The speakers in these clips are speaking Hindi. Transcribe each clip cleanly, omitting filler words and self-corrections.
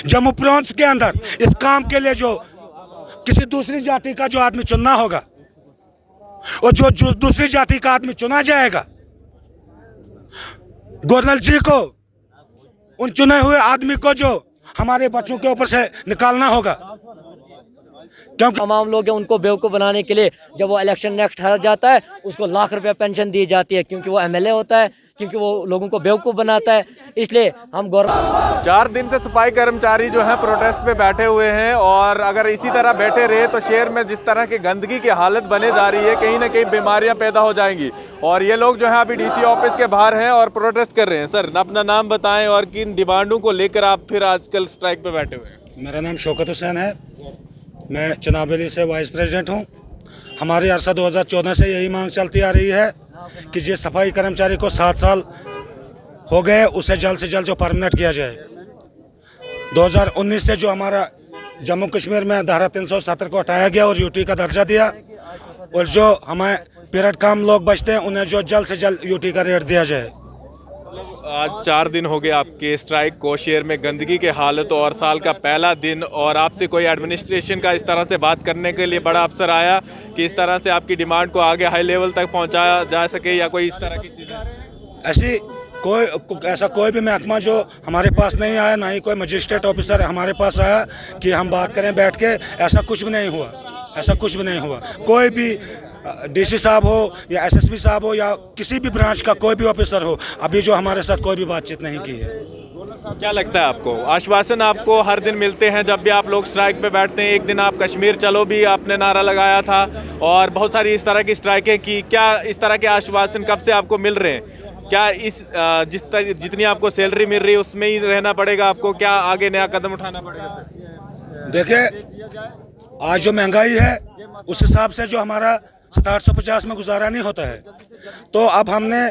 जम्मू प्रांत के अंदर इस काम के लिए जो किसी दूसरी जाति का जो आदमी चुनना होगा और जो दूसरी जाति का आदमी चुना जाएगा, गवर्नर जी को, उन चुने हुए आदमी को जो हमारे बच्चों के ऊपर से निकालना होगा। क्योंकि तमाम लोग हैं उनको बेवकूफ़ बनाने के लिए जब वो इलेक्शन नेक्स्ट हार जाता है उसको लाख रुपया पेंशन दी जाती है, क्योंकि वो एमएलए होता है, क्योंकि वो लोगों को बेवकूफ़ बनाता है। इसलिए हम 4 दिन से सफाई कर्मचारी जो हैं प्रोटेस्ट पे बैठे हुए हैं, और अगर इसी तरह बैठे रहे तो शहर में जिस तरह की गंदगी की हालत बने जा रही है, कहीं ना कहीं बीमारियां पैदा हो जाएंगी। और ये लोग जो हैं अभी डीसी ऑफिस के बाहर हैं और प्रोटेस्ट कर रहे हैं। सर, अपना नाम बताएं और किन डिमांडों को लेकर आप फिर आजकल स्ट्राइक पे बैठे हुए हैं? मेरा नाम शौकत हुसैन है, मैं चनाबेली से वाइस प्रेसिडेंट हूँ। हमारी अरसा 2014 से यही मांग चलती आ रही है कि जिस सफाई कर्मचारी को 7 साल हो गए उसे जल्द से जल्द जो परमानेंट किया जाए। 2019 से जो हमारा जम्मू कश्मीर में धारा 370 को हटाया गया और यूटी का दर्जा दिया, और जो हमें पीरियड काम लोग बचते हैं उन्हें जो जल्द से जल्द यूटी का रेट दिया जाए। आज 4 दिन हो गए आपके स्ट्राइक को, शहर में गंदगी के हालत और साल का पहला दिन, और आपसे कोई एडमिनिस्ट्रेशन का इस तरह से बात करने के लिए बड़ा अफसर आया कि इस तरह से आपकी डिमांड को आगे हाई लेवल तक पहुंचाया जा सके, या कोई इस तरह की चीज़ें? ऐसी ऐसा कोई भी महकमा जो हमारे पास नहीं आया, ना ही कोई मजिस्ट्रेट ऑफिसर हमारे पास आया कि हम बात करें बैठ के। ऐसा कुछ भी नहीं हुआ, ऐसा कुछ भी नहीं हुआ। कोई भी डीसी साहब हो या एसएसपी साहब हो या किसी भी ब्रांच का कोई भी ऑफिसर हो, अभी जो हमारे साथ कोई भी बातचीत नहीं की है। क्या लगता है आपको, आश्वासन आपको हर दिन मिलते हैं जब भी आप लोग स्ट्राइक पे बैठते हैं? एक दिन आप कश्मीर चलो भी आपने नारा लगाया था और बहुत सारी इस तरह की स्ट्राइकें की। क्या इस तरह के आश्वासन कब से आपको मिल रहे हैं? क्या इस जितनी आपको सैलरी मिल रही है उसमें ही रहना पड़ेगा आपको? क्या आगे नया कदम उठाना पड़ेगा? देखिए, आज जो महंगाई है उस हिसाब से जो हमारा 750 में गुजारा नहीं होता है, तो अब हमने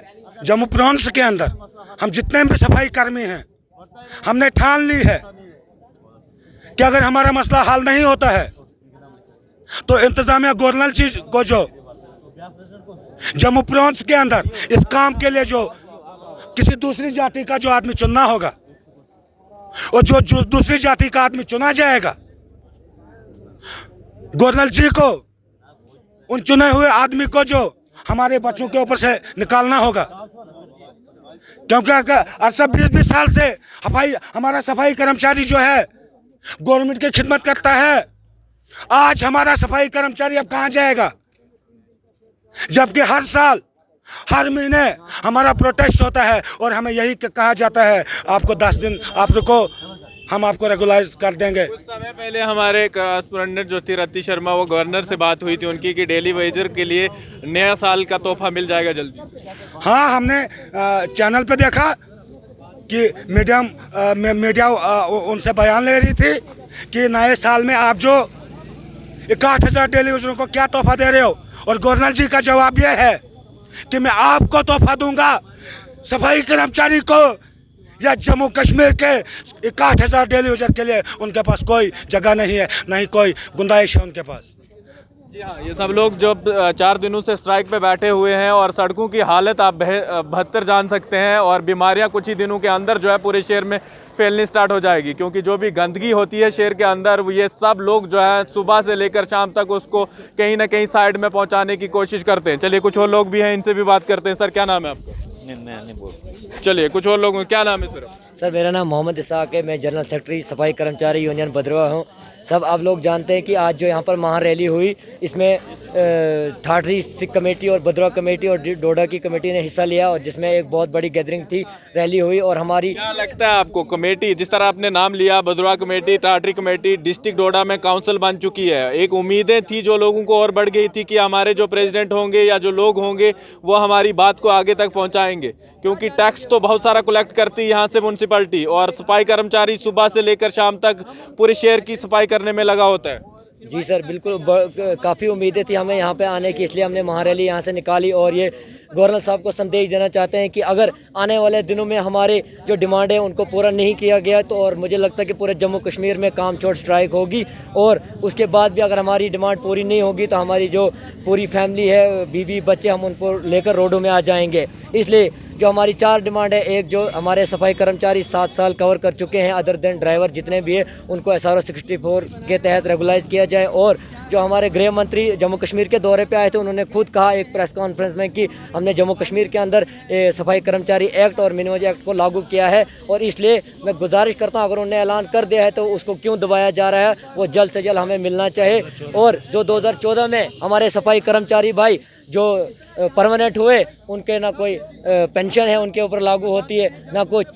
जम्मू प्रांत के अंदर हम जितने भी सफाई कर्मी हैं, हमने ठान ली है कि अगर हमारा मसला हल नहीं होता है तो इंतजामिया गवर्नर जी को जो जम्मू प्रांत के अंदर इस काम के लिए जो किसी दूसरी जाति का जो आदमी चुनना होगा और जो दूसरी जाति का आदमी चुना जाएगा, गवर्नर जी को, उन चुने हुए आदमी को जो हमारे बच्चों के ऊपर से निकालना होगा। क्योंकि अरसा 20-20 साल से हमारा सफाई कर्मचारी जो है गवर्नमेंट की खिदमत करता है। आज हमारा सफाई कर्मचारी अब कहाँ जाएगा, जबकि हर साल हर महीने हमारा प्रोटेस्ट होता है और हमें यही कहा जाता है आपको 10 दिन आप रुको, हम आपको रेगुलाइज कर देंगे। कुछ समय पहले हमारे करस्पॉन्डेंट जो थी रति शर्मा, वो गवर्नर से बात हुई थी उनकी कि डेली वेजर के लिए नया साल का तोहफा मिल जाएगा जल्दी से। हाँ, हमने चैनल पे देखा कि मीडिया उनसे बयान ले रही थी कि नए साल में आप जो 61,000 डेली वेजरों को क्या तोहफा दे रहे हो, और गवर्नर जी का जवाब यह है कि मैं आपको तोहफा दूंगा, सफाई कर्मचारी को या जम्मू कश्मीर के 61,000 डेली वेजर के लिए उनके पास कोई जगह नहीं है, ना ही कोई गुंजाइश है उनके पास। जी हाँ, ये सब लोग जो 4 दिनों से स्ट्राइक पे बैठे हुए हैं, और सड़कों की हालत आप बेहतर जान सकते हैं, और बीमारियां कुछ ही दिनों के अंदर जो है पूरे शहर में फैलनी स्टार्ट हो जाएगी, क्योंकि जो भी गंदगी होती है शहर के अंदर, ये सब लोग जो है सुबह से लेकर शाम तक उसको कहीं ना कहीं साइड में पहुंचाने की कोशिश करते हैं। चलिए, कुछ और लोग भी हैं, इनसे भी बात करते हैं। सर, क्या नाम है आपका? नहीं बोल। चलिए, कुछ और लोग, क्या नाम है सर? सर, मेरा नाम मोहम्मद इसाक है, मैं जनरल सेक्रेटरी सफाई कर्मचारी यूनियन भद्रवा हूँ। सब आप लोग जानते हैं कि आज जो यहाँ पर महा रैली हुई, इसमें ठाठरी सिख कमेटी और भद्रवा कमेटी और डोडा की कमेटी ने हिस्सा लिया, और जिसमें एक बहुत बड़ी गैदरिंग थी, रैली हुई। और हमारी क्या लगता है आपको, कमेटी जिस तरह आपने नाम लिया, भद्रवा कमेटी, ठाठरी कमेटी, डिस्ट्रिक्ट डोडा में काउंसिल बन चुकी है, एक उम्मीदें थी जो लोगों को और बढ़ गई थी कि हमारे जो प्रेसिडेंट होंगे या जो लोग होंगे वो हमारी बात को आगे तक पहुँचाएंगे, क्योंकि टैक्स तो बहुत सारा कलेक्ट करती है यहाँ से म्यूनसिपलिटी, और सफाई कर्मचारी सुबह से लेकर शाम तक पूरे शहर की सफाई करने में लगा होता है। जी सर, बिल्कुल काफ़ी उम्मीदें थी हमें यहाँ पे आने की, इसलिए हमने महारैली यहाँ से निकाली। और ये गवर्नर साहब को संदेश देना चाहते हैं कि अगर आने वाले दिनों में हमारे जो डिमांड है उनको पूरा नहीं किया गया तो, और मुझे लगता है कि पूरे जम्मू कश्मीर में काम छोड़ स्ट्राइक होगी, और उसके बाद भी अगर हमारी डिमांड पूरी नहीं होगी तो हमारी जो पूरी फैमिली है, बीवी बच्चे, हम उनको लेकर रोडों में आ जाएंगे। इसलिए जो हमारी 4 डिमांड है, एक जो हमारे सफाई कर्मचारी 7 साल कवर कर चुके हैं अदर देन ड्राइवर जितने भी हैं उनको SRO 64 के तहत रेगुलाइज किया जाए। और जो हमारे गृह मंत्री जम्मू कश्मीर के दौरे पे आए थे उन्होंने खुद कहा एक प्रेस कॉन्फ्रेंस में कि हमने जम्मू कश्मीर के अंदर सफाई कर्मचारी एक्ट और मिनिमम वेज एक्ट को लागू किया है, और इसलिए मैं गुजारिश करता हूँ अगर उन्होंने ऐलान कर दिया है तो उसको क्यों दबाया जा रहा है, वो जल्द से जल्द हमें मिलना चाहिए। और जो 2014 में हमारे सफाई कर्मचारी भाई जो परमानेंट हुए उनके ना कोई पेंशन है उनके ऊपर लागू होती है ना कुछ।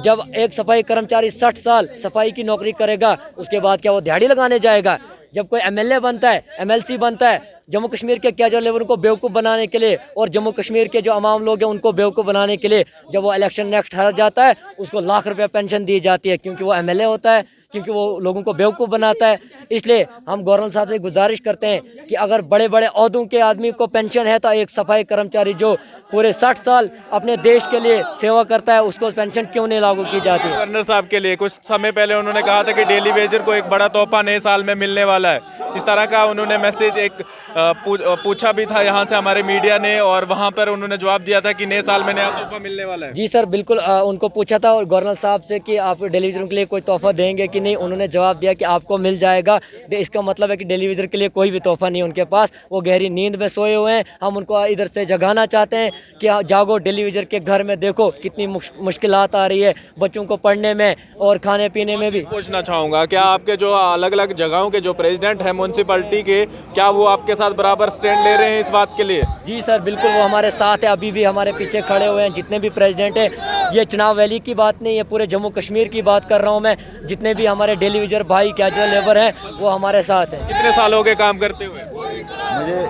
जब एक सफाई कर्मचारी 60 साल सफाई की नौकरी करेगा उसके बाद क्या वो दिहाड़ी लगाने जाएगा? जब कोई MLA बनता है, MLC बनता है, जम्मू कश्मीर के कैजुअल लेबर को बेवकूफ़ बनाने के लिए और जम्मू कश्मीर के जो आवाम लोग हैं उनको बेवकूफ़ बनाने के लिए, जब वो इलेक्शन नेक्स्ट हार जाता है उसको लाख रुपया पेंशन दी जाती है क्योंकि वो MLA होता है, क्योंकि वो लोगों को बेवकूफ़ बनाता है। इसलिए हम गवर्नर साहब से गुजारिश करते हैं कि अगर बड़े बड़े ओहदों के आदमी को पेंशन है तो एक सफाई कर्मचारी जो पूरे 60 साल अपने देश के लिए सेवा करता है उसको पेंशन क्यों नहीं लागू की जाती? गवर्नर साहब के लिए कुछ समय पहले उन्होंने कहा था कि डेली वेजर को एक बड़ा तोहफा नए साल में मिलने वाला है, इस तरह का उन्होंने मैसेज एक पूछा भी था यहाँ से हमारे मीडिया ने, और वहाँ पर उन्होंने जवाब दिया था कि नए साल में नया तोहफा मिलने वाला है। जी सर बिल्कुल, उनको पूछा था और गवर्नर साहब से कि आप डेली वेजर के लिए कोई तोहफा देंगे कि नहीं, उन्होंने जवाब दिया कि आपको मिल जाएगा। इसका मतलब है कि डेली वेजर के लिए कोई भी तोहफा नहीं है उनके पास, वो गहरी नींद में सोए हुए हैं। हम उनको इधर से जगाना चाहते हैं कि जागो, डेली वेजर के घर में देखो कितनी मुश्किलात आ रही है बच्चों को पढ़ने में और खाने पीने में भी। पूछना चाहूँगा क्या आपके जो अलग अलग जगहों के जो प्रेसिडेंट हैं म्यूनसिपलिटी के, क्या वो आपके साथ बराबर स्टैंड ले रहे हैं इस बात के लिए? जी सर बिल्कुल, वो हमारे साथ है, अभी भी हमारे पीछे खड़े हुए हैं जितने भी प्रेसिडेंट हैं। ये चुनाव वैली की बात नहीं है, पूरे जम्मू कश्मीर की बात कर रहा हूँ मैं। जितने भी हमारे डेली वेजर भाई कैजुअल लेबर हैं वो हमारे साथ हैं। कितने साल हो गए काम करते हुए? मुझे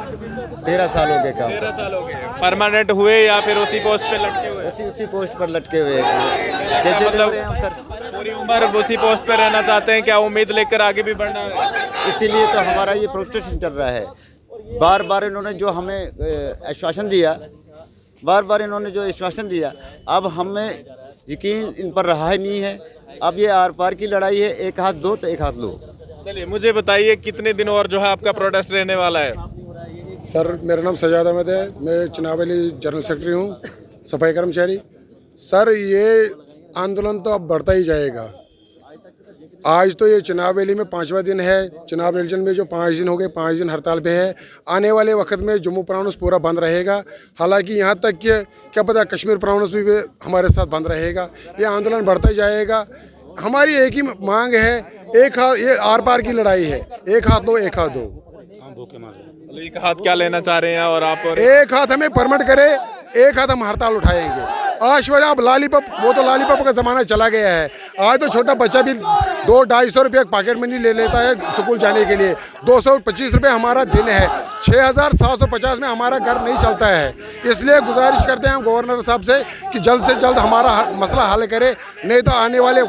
13 साल हो गए काम। 13 साल हो गए। परमानेंट हुए या फिर उसी पोस्ट पे लटके हुए? उसी पोस्ट पर लटके हुए मतलब पूरी उम्र उसी पोस्ट पे रहना चाहते हैं? क्या उम्मीद लेकर आगे भी बढ़ना है? इसीलिए तो हमारा ये प्रोटेस्ट चल रहा है। बार बार इन्होंने जो हमें आश्वासन दिया, अब हमें यकीन इन पर रहा ही नहीं है। अब ये आर पार की लड़ाई है, एक हाथ दो तो एक हाथ लो। चलिए मुझे बताइए कितने दिन और जो है आपका प्रोटेस्ट रहने वाला है? सर मेरा नाम सजाद अहमद है, मैं चुनावली जनरल सेक्रेटरी हूँ, सफाई कर्मचारी। सर ये आंदोलन तो अब बढ़ता ही जाएगा। आज तो ये चुनाव वैली में 5वां दिन है। चुनाव रीजन में जो 5 दिन हो गए, 5 दिन हड़ताल पे है। आने वाले वक्त में जम्मू प्राउंस पूरा बंद रहेगा। हालांकि यहाँ तक कि क्या पता कश्मीर प्राउंस भी हमारे साथ बंद रहेगा। ये आंदोलन बढ़ता ही जाएगा। हमारी एक ही मांग है, एक हाथ, ये आर पार की लड़ाई है, एक हाथ लो एक हाथ दो। एक हाथ क्या लेना चाह रहे हैं? और आप एक हाथ हमें परमिट करे, एक हाथ हम हड़ताल उठाएंगे। आज वजह अब लालीपॉप, वो तो लालीपॉप का ज़माना चला गया है। आज तो छोटा बच्चा भी 200-250 रुपये पॉकेट मनी ले लेता है स्कूल जाने के लिए। 225 रुपये हमारा दिन है, 6750 में हमारा घर नहीं चलता है। इसलिए गुजारिश करते हैं हम गवर्नर साहब से कि जल्द से जल्द हमारा मसला हल करे, नहीं तो आने वाले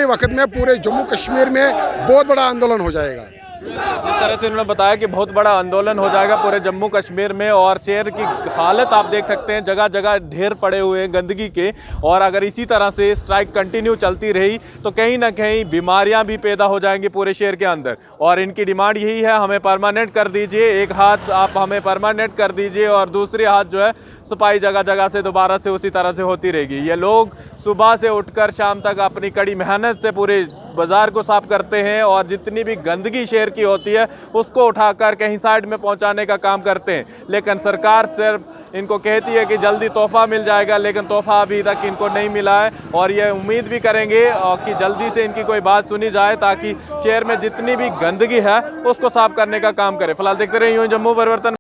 वक्त में पूरे जम्मू कश्मीर में बहुत बड़ा आंदोलन हो जाएगा। जिस तरह से उन्होंने बताया कि बहुत बड़ा आंदोलन हो जाएगा पूरे जम्मू कश्मीर में, और शहर की हालत आप देख सकते हैं, जगह जगह ढेर पड़े हुए हैं गंदगी के। और अगर इसी तरह से स्ट्राइक कंटिन्यू चलती रही तो कहीं ना कहीं बीमारियां भी पैदा हो जाएंगी पूरे शहर के अंदर। और इनकी डिमांड यही है, हमें परमानेंट कर दीजिए, एक हाथ आप हमें परमानेंट कर दीजिए और दूसरी हाथ जो है सफाई जगह जगह से दोबारा से उसी तरह से होती रहेगी। ये लोग सुबह से उठकर शाम तक अपनी कड़ी मेहनत से पूरे बाज़ार को साफ़ करते हैं और जितनी भी गंदगी शहर की होती है उसको उठाकर कहीं साइड में पहुंचाने का काम करते हैं। लेकिन सरकार सिर्फ इनको कहती है कि जल्दी तोहफा मिल जाएगा, लेकिन तोहफा अभी तक इनको नहीं मिला है। और ये उम्मीद भी करेंगे कि जल्दी से इनकी कोई बात सुनी जाए ताकि शहर में जितनी भी गंदगी है उसको साफ़ करने का काम करे। फिलहाल देखते रहिए यूं जम्मू परिवर्तन।